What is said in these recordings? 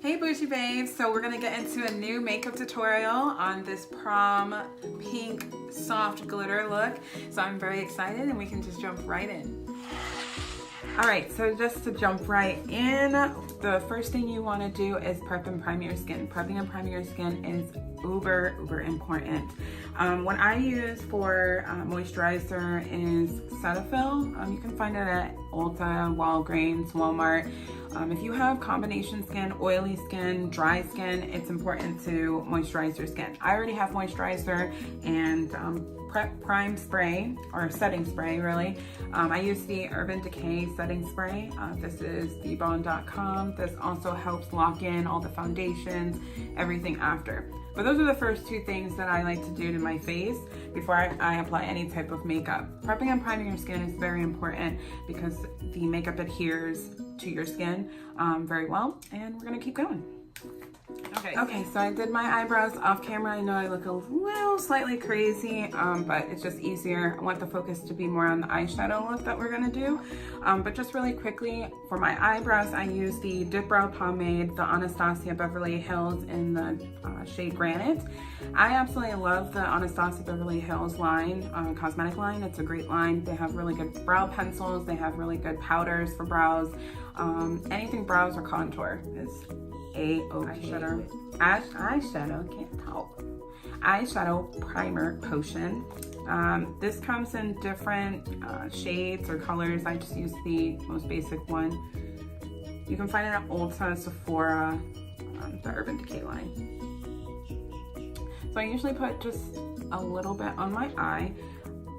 Hey Boujee Babes, so we're gonna get into a new makeup tutorial on this prom pink soft glitter look. So I'm very excited and we can just jump right in. All right, so just to jump right in, the first thing you wanna do is prep and prime your skin. Prepping and priming your skin is uber important. What I use for moisturizer is Cetaphil. You can find it at Ulta, Walgreens, Walmart. If you have combination skin, oily skin, dry skin, it's important to moisturize your skin. I already have moisturizer and prime spray, or setting spray really. I use the Urban Decay setting spray. This is thebond.com. This also helps lock in all the foundations, everything after. But those are the first two things that I like to do to my face before I apply any type of makeup. Prepping and priming your skin is very important because the makeup adheres to your skin very well, and we're gonna keep going. Okay, so I did my eyebrows off camera. I know I look a little slightly crazy, but it's just easier. I want the focus to be more on the eyeshadow look that we're gonna do. But just really quickly, for my eyebrows, I use the Dip Brow Pomade, the Anastasia Beverly Hills in the shade Granite. I absolutely love the Anastasia Beverly Hills line, cosmetic line. It's a great line. They have really good brow pencils. They have really good powders for brows. Anything brows or contour is A-OK. Eyeshadow, can't talk. Eyeshadow primer potion. This comes in different shades or colors. I just use the most basic one. You can find it at Ulta, Sephora, the Urban Decay line. So I usually put just a little bit on my eye.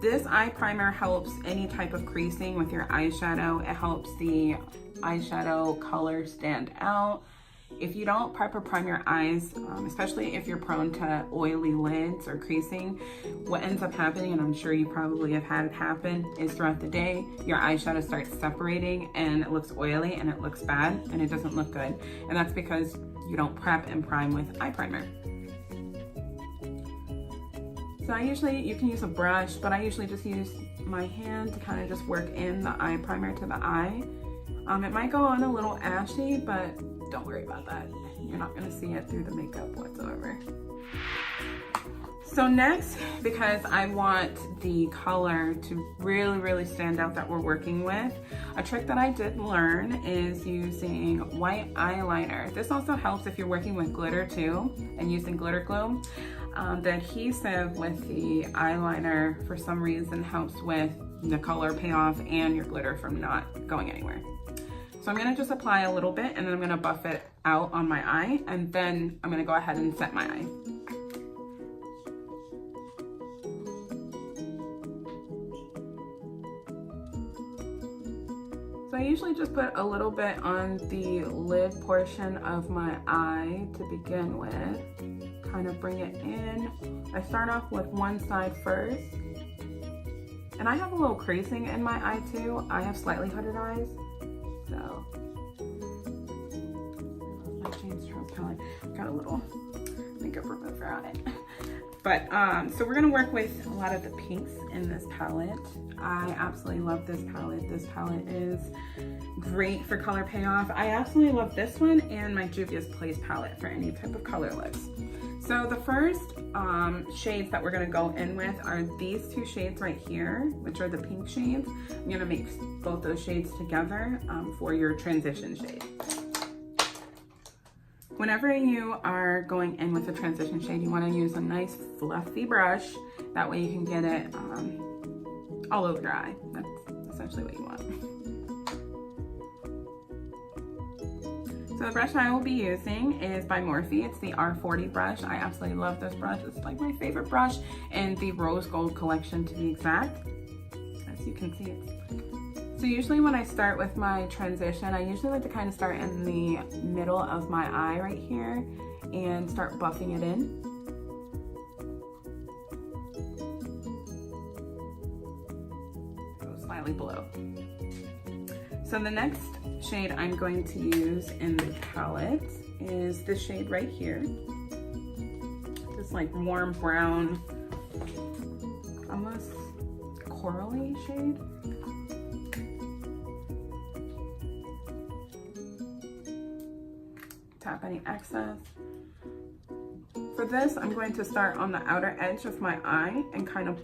This eye primer helps any type of creasing with your eyeshadow. It helps the eyeshadow color stand out. If you don't prep or prime your eyes, especially if you're prone to oily lids or creasing, what ends up happening, and I'm sure you probably have had it happen, is throughout the day, your eyeshadow starts separating and it looks oily and it looks bad and it doesn't look good. And that's because you don't prep and prime with eye primer. So you can use a brush, but I usually just use my hand to kind of just work in the eye primer to the eye. It might go on a little ashy, but don't worry about that. You're not gonna see it through the makeup whatsoever. So next, because I want the color to really stand out that we're working with, a trick that I did learn is using white eyeliner. This also helps if you're working with glitter too, and using glitter glue. The adhesive with the eyeliner, for some reason, helps with the color payoff and your glitter from not going anywhere. So I'm gonna just apply a little bit and then I'm gonna buff it out on my eye, and then I'm gonna go ahead and set my eye. So I usually just put a little bit on the lid portion of my eye to begin with. Kind of bring it in. I start off with one side first. And I have a little creasing in my eye too. I have slightly hooded eyes. So, my jeans color got a little makeup remover on it. But, so we're gonna work with a lot of the pinks in this palette. I absolutely love this palette. This palette is great for color payoff. I absolutely love this one and my Juvia's Place palette for any type of color looks. So the first shades that we're gonna go in with are these two shades right here, which are the pink shades. I'm gonna mix both those shades together for your transition shade. Whenever you are going in with a transition shade, you wanna use a nice fluffy brush. That way you can get it all over your eye. That's essentially what you want. So the brush I will be using is by Morphe. It's the R40 brush. I absolutely love this brush. It's like my favorite brush in the rose gold collection, to be exact. As you can see, so usually when I start with my transition, I usually like to kind of start in the middle of my eye right here and start buffing it in. Go slightly below. So the next shade I'm going to use in the palette is this shade right here. This like warm brown, almost corally shade. tap any excess. For this, I'm going to start on the outer edge of my eye and kind of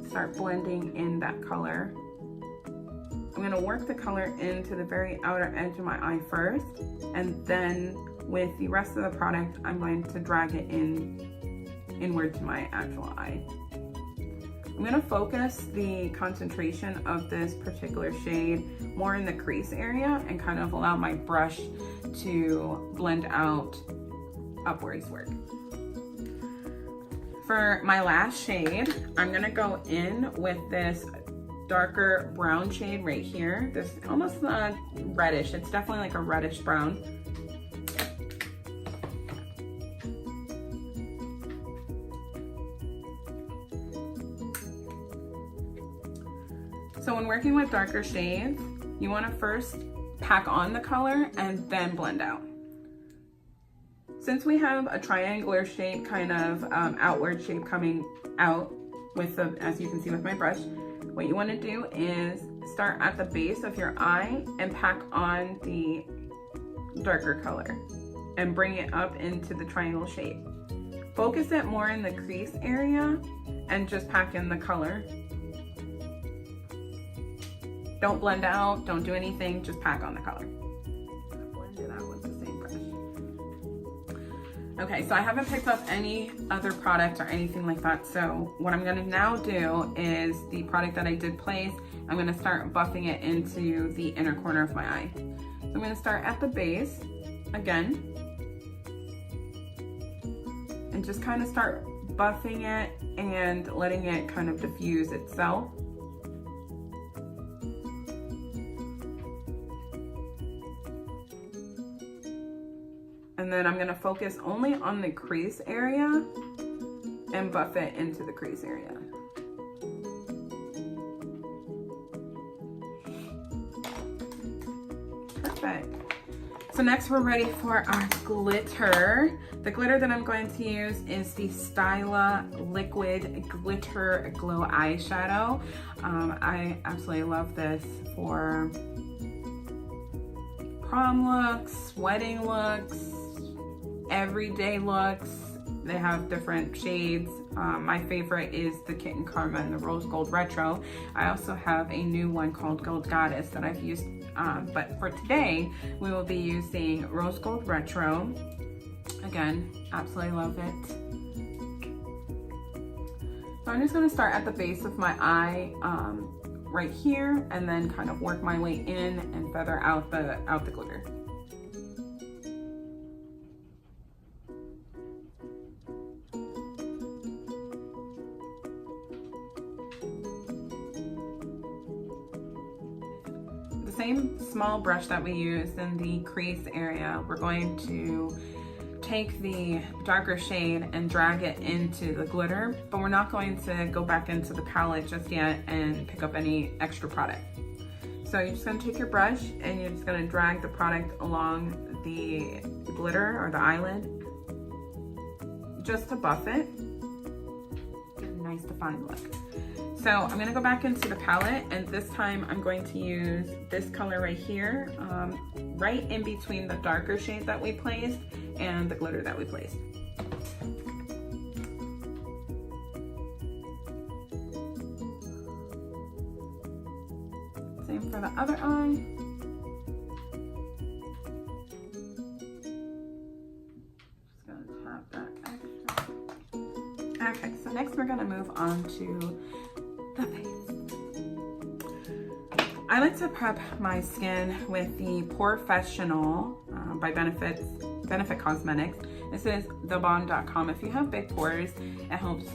start blending in that color. I'm going to work the color into the very outer edge of my eye first, and then with the rest of the product, I'm going to drag it inward to my actual eye. I'm going to focus the concentration of this particular shade more in the crease area and kind of allow my brush to blend out upwards work. For my last shade, I'm going to go in with this darker brown shade right here. This almost reddish. It's definitely like a reddish brown. So when working with darker shades, you want to first pack on the color and then blend out. Since we have a triangular shape, kind of outward shape coming out with the, as you can see with my brush, what you want to do is start at the base of your eye and pack on the darker color and bring it up into the triangle shape. Focus it more in the crease area and just pack in the color. Don't blend out, don't do anything, just pack on the color. Blend it out with the same brush. Okay, so I haven't picked up any other product or anything like that, so what I'm gonna now do is the product that I did place, I'm gonna start buffing it into the inner corner of my eye. So I'm gonna start at the base, again, and just kind of start buffing it and letting it kind of diffuse itself. And then I'm gonna focus only on the crease area and buff it into the crease area. Perfect. So next we're ready for our glitter. The glitter that I'm going to use is the Styla Liquid Glitter Glow Eyeshadow. I absolutely love this for prom looks, wedding looks, everyday looks. They have different shades. My favorite is the Kitten Karma and the Rose Gold Retro. I also have a new one called Gold Goddess that I've used, but for today, we will be using Rose Gold Retro. Again, absolutely love it. So I'm just gonna start at the base of my eye, right here, and then kind of work my way in and feather out the glitter. The same small brush that we used in the crease area, we're going to take the darker shade and drag it into the glitter, but we're not going to go back into the palette just yet and pick up any extra product. So you're just gonna take your brush and you're just gonna drag the product along the glitter or the eyelid just to buff it. Get a nice defined look. So I'm gonna go back into the palette, and this time I'm going to use this color right here, right in between the darker shade that we placed and the glitter that we placed. Same for the other eye. Just gonna tap that extra. Okay, so next we're gonna move on to the face. I like to prep my skin with the Porefessional by Benefit Cosmetics. This is thebond.com. If you have big pores, it helps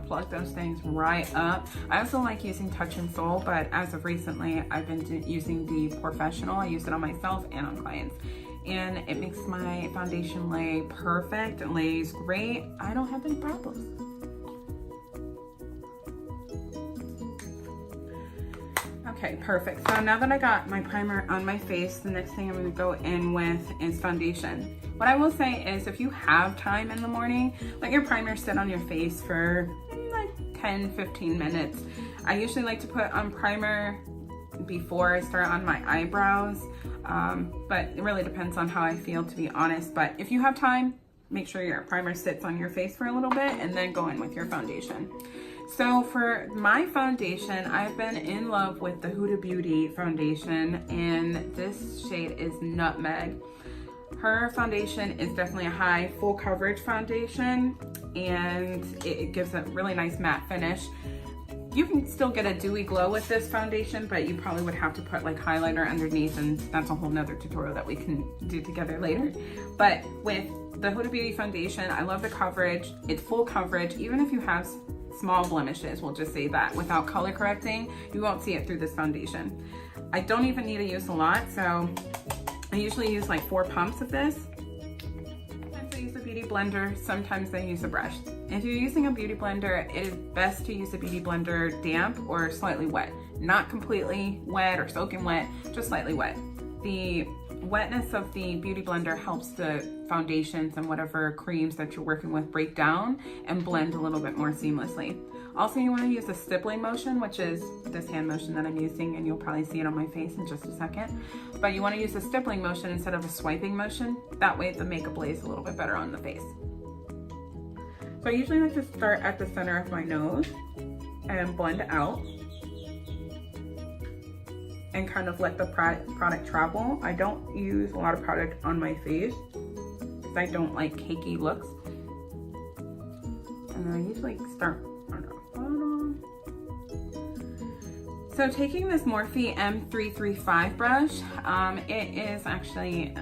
plug those things right up. I also like using Touch and Soul, but as of recently, I've been using the Porefessional. I use it on myself and on clients, and it makes my foundation lay perfect. It lays great. I don't have any problems. Okay, perfect. So now that I got my primer on my face, the next thing I'm gonna go in with is foundation. What I will say is if you have time in the morning, let your primer sit on your face for like 10-15 minutes. I usually like to put on primer before I start on my eyebrows, but it really depends on how I feel, to be honest. But if you have time, make sure your primer sits on your face for a little bit and then go in with your foundation. So for my foundation, I've been in love with the Huda Beauty foundation, and this shade is Nutmeg. Her foundation is definitely a high full coverage foundation, and it gives a really nice matte finish. You can still get a dewy glow with this foundation, but you probably would have to put like highlighter underneath, and that's a whole nother tutorial that we can do together later. But with the Huda Beauty foundation, I love the coverage. It's full coverage. Even if you have small blemishes, we'll just say that, without color correcting, you won't see it through this foundation. I don't even need to use a lot, so I usually use like 4 pumps of this. Sometimes I use a beauty blender, sometimes I use a brush. If you're using a beauty blender, it is best to use a beauty blender damp or slightly wet. Not completely wet or soaking wet, just slightly wet. The wetness of the beauty blender helps the foundations and whatever creams that you're working with break down and blend a little bit more seamlessly. Also, you want to use a stippling motion, which is this hand motion that I'm using, and you'll probably see it on my face in just a second. But you want to use a stippling motion instead of a swiping motion. That way the makeup lays a little bit better on the face. So I usually like to start at the center of my nose and blend out and kind of let the product travel. I don't use a lot of product on my face because I don't like cakey looks. And I usually start on the bottom. So taking this Morphe M335 brush, it is actually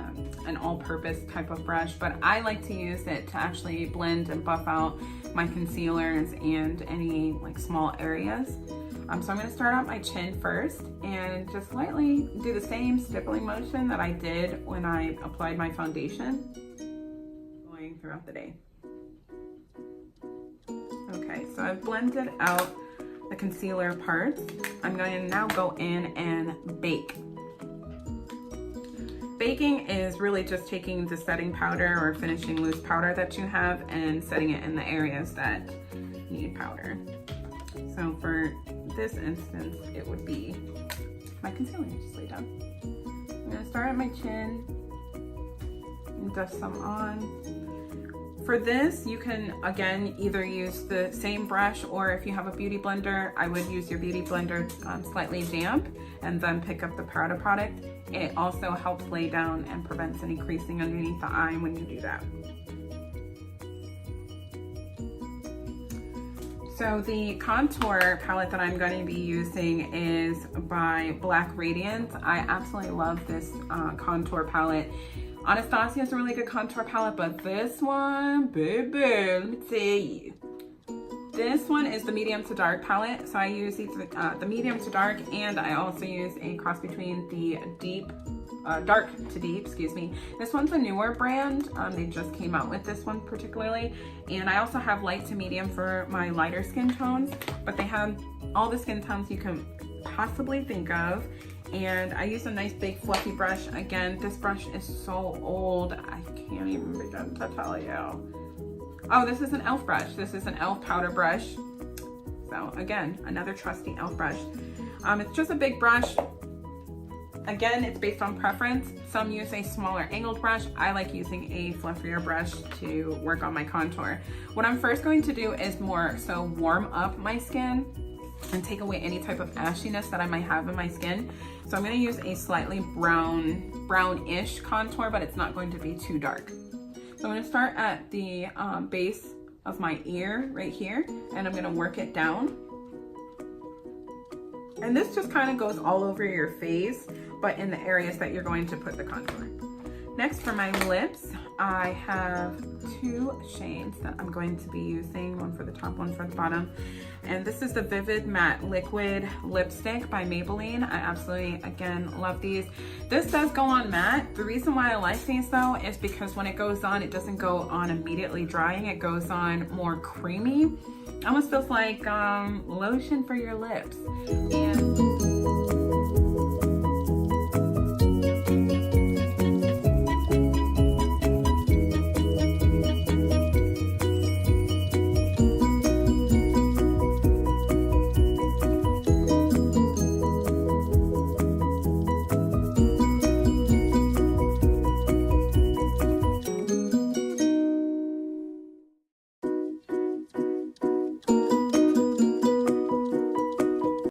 an all-purpose type of brush, but I like to use it to actually blend and buff out my concealers and any like small areas. So I'm going to start out my chin first and just lightly do the same stippling motion that I did when I applied my foundation, going throughout the day. Okay, so I've blended out the concealer parts. I'm going to now go in and bake. Baking is really just taking the setting powder or finishing loose powder that you have and setting it in the areas that need powder. So for this instance, it would be my concealer I just laid down. I'm gonna start at my chin and dust some on. For this, you can, again, either use the same brush, or if you have a beauty blender, I would use your beauty blender slightly damp and then pick up the powder product. It also helps lay down and prevents any creasing underneath the eye when you do that. So the contour palette that I'm going to be using is by Black Radiant. I absolutely love this contour palette. Anastasia is a really good contour palette, but this one, baby, let me tell you. This one is the medium to dark palette. So I use the medium to dark, and I also use a cross between the deep, dark to deep, excuse me. This one's a newer brand. They just came out with this one particularly. And I also have light to medium for my lighter skin tones, but they have all the skin tones you can possibly think of. And I use a nice big fluffy brush. Again, this brush is so old, I can't even begin to tell you. Oh, this is an e.l.f. brush. This is an e.l.f. powder brush. So again, another trusty e.l.f. brush. It's just a big brush. Again, it's based on preference. Some use a smaller angled brush. I like using a fluffier brush to work on my contour. What I'm first going to do is more so warm up my skin and take away any type of ashiness that I might have in my skin. So I'm going to use a slightly brownish contour, but it's not going to be too dark. So I'm going to start at the base of my ear right here, and I'm going to work it down. And this just kind of goes all over your face, but in the areas that you're going to put the contour. Next, for my lips, I have 2 shades that I'm going to be using, one for the top, one for the bottom. And this is the Vivid Matte Liquid Lipstick by Maybelline. I absolutely, again, love these. This does go on matte. The reason why I like these though is because when it goes on, it doesn't go on immediately drying. It goes on more creamy. Almost feels like lotion for your lips. And